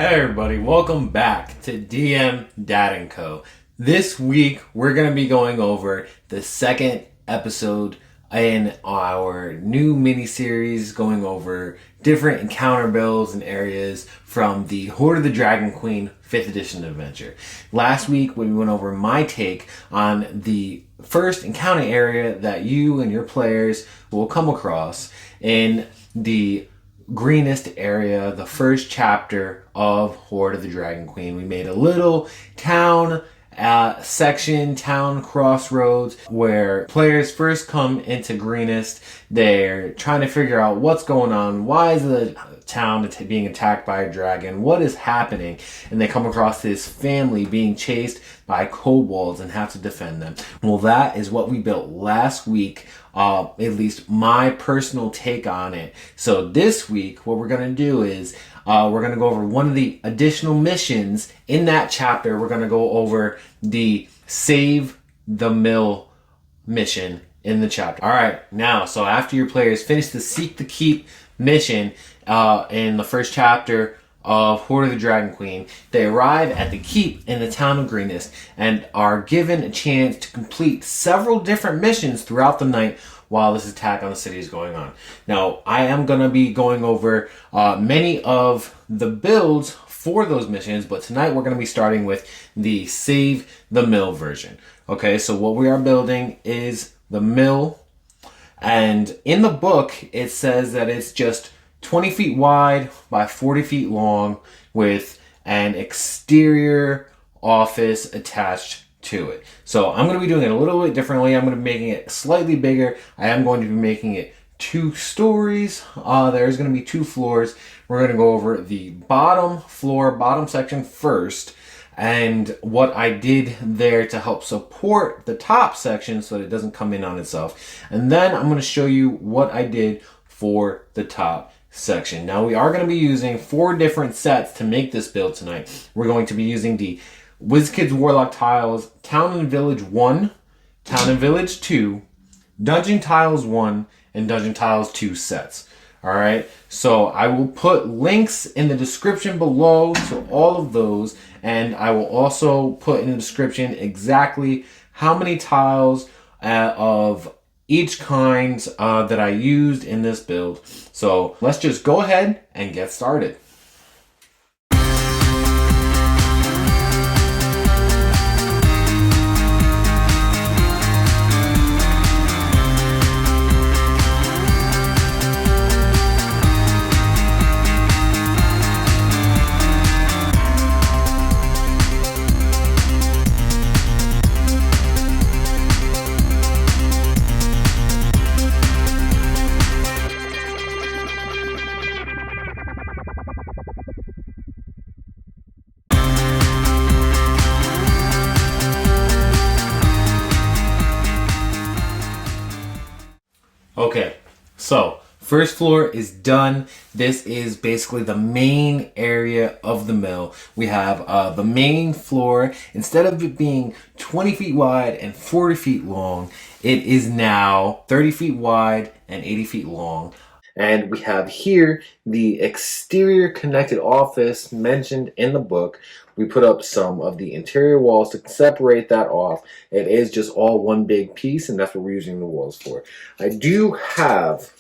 Hey everybody, welcome back to DM Dad & Co. This week we're going to be going over the second episode in our new mini-series going over different encounter builds and areas from the Hoard of the Dragon Queen 5th edition adventure. Last week we went over my take on the first encounter area that you and your players will come across in the greenest area, the first chapter of Hoard of the Dragon Queen. We made a little town section, town crossroads, where players first come into greenest. They're trying to figure out what's going on. Why is the town being attacked by a dragon? What is happening? And they come across this family being chased by kobolds and have to defend them. Well, that is what we built last week. At least my personal take on it. So this week, what we're going to do is we're going to go over one of the additional missions in that chapter. We're going to go over the Save the Mill mission in the chapter. All right, now, so after your players finish the Seek the Keep mission in the first chapter of Hoard of the Dragon Queen, they arrive at the keep in the town of Greenest and are given a chance to complete several different missions throughout the night while this attack on the city is going on. Now, I am going to be going over many of the builds for those missions, but tonight we're going to be starting with the Save the Mill version. Okay, so what we are building is the mill, and in the book it says that it's just 20 feet wide by 40 feet long with an exterior office attached to it. So I'm going to be doing it a little bit differently. I'm going to be making it slightly bigger. I am going to be making it 2 stories. There's going to be 2 floors. We're going to go over the bottom floor, bottom section first, and what I did there to help support the top section so that it doesn't come in on itself. And then I'm going to show you what I did for the top section. Now we are going to be using 4 different sets to make this build tonight. We're going to be using the WizKids WarLock tiles, Town and Village 1, Town and Village 2, Dungeon Tiles 1, and Dungeon Tiles 2 sets. Alright, so I will put links in the description below to all of those, and I will also put in the description exactly how many tiles of each kind that I used in this build. So let's just go ahead and get started. Okay, so first floor is done. This is basically the main area of the mill. We have the main floor. Instead of it being 20 feet wide and 40 feet long, it is now 30 feet wide and 80 feet long. And we have here the exterior connected office mentioned in the book. We put up some of the interior walls to separate that off. It is just all one big piece, and that's what we're using the walls for. I do have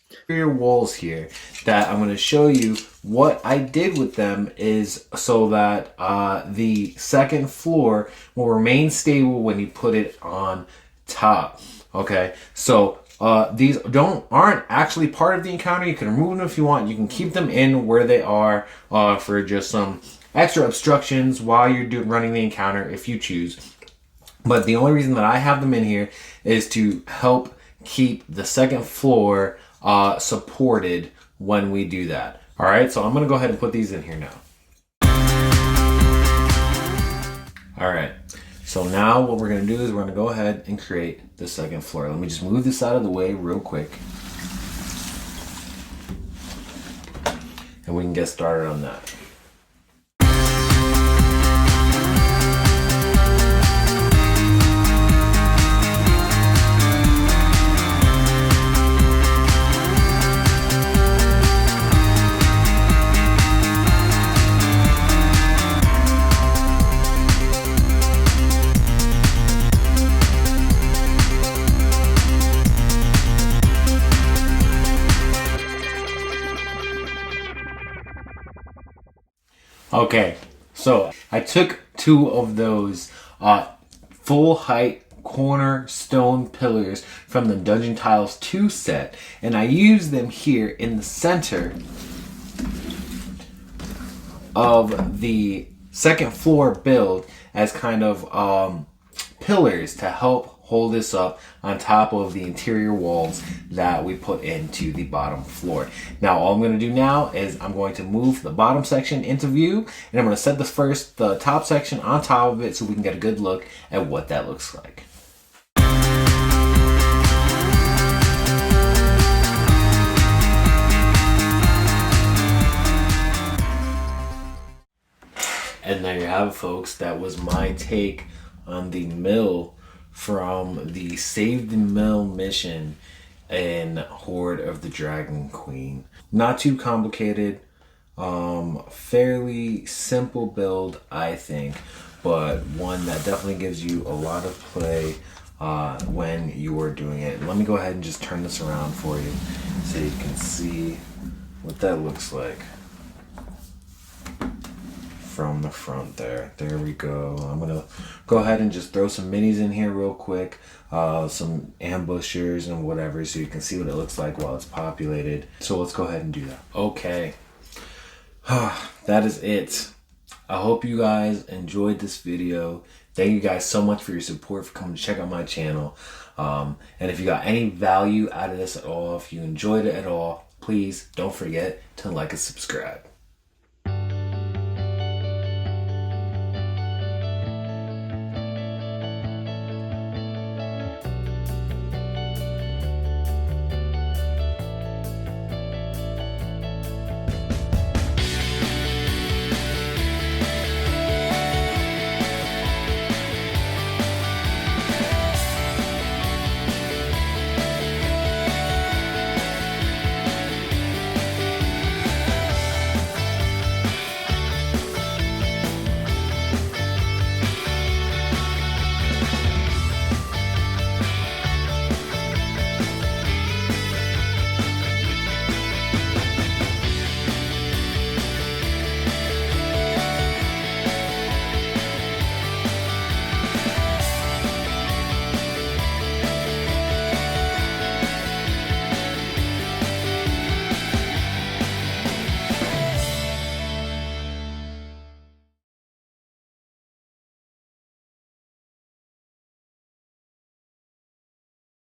interior walls here that I'm going to show you. What I did with them is so that the second floor will remain stable when you put it on top. Okay, so these aren't actually part of the encounter. You can remove them if you want. You can keep them in where they are for just some extra obstructions while you're running the encounter if you choose. But the only reason that I have them in here is to help keep the second floor supported when we do that. All right, so I'm going to go ahead and put these in here now. All right, so now what we're going to do is we're going to go ahead and create the second floor. Let me just move this out of the way real quick, and we can get started on that. Okay, so I took two of those full height cornerstone pillars from the Dungeon Tiles 2 set, and I used them here in the center of the second floor build as kind of pillars to help hold this up on top of the interior walls that we put into the bottom floor. Now all I'm going to do now is I'm going to move the bottom section into view, and I'm going to set the top section on top of it so we can get a good look at what that looks like. And there you have it, folks. That was my take on the mill from the Save the Mill mission in Horde of the Dragon Queen. Not too complicated, fairly simple build, I think, but one that definitely gives you a lot of play when you are doing it. Let me go ahead and just turn this around for you so you can see what that looks like from the front there. There we go. I'm gonna go ahead and just throw some minis in here real quick, some ambushers and whatever, so you can see what it looks like while it's populated. So let's go ahead and do that. Okay, that is it. I hope you guys enjoyed this video. Thank you guys so much for your support, for coming to check out my channel. And if you got any value out of this at all, if you enjoyed it at all, please don't forget to like and subscribe.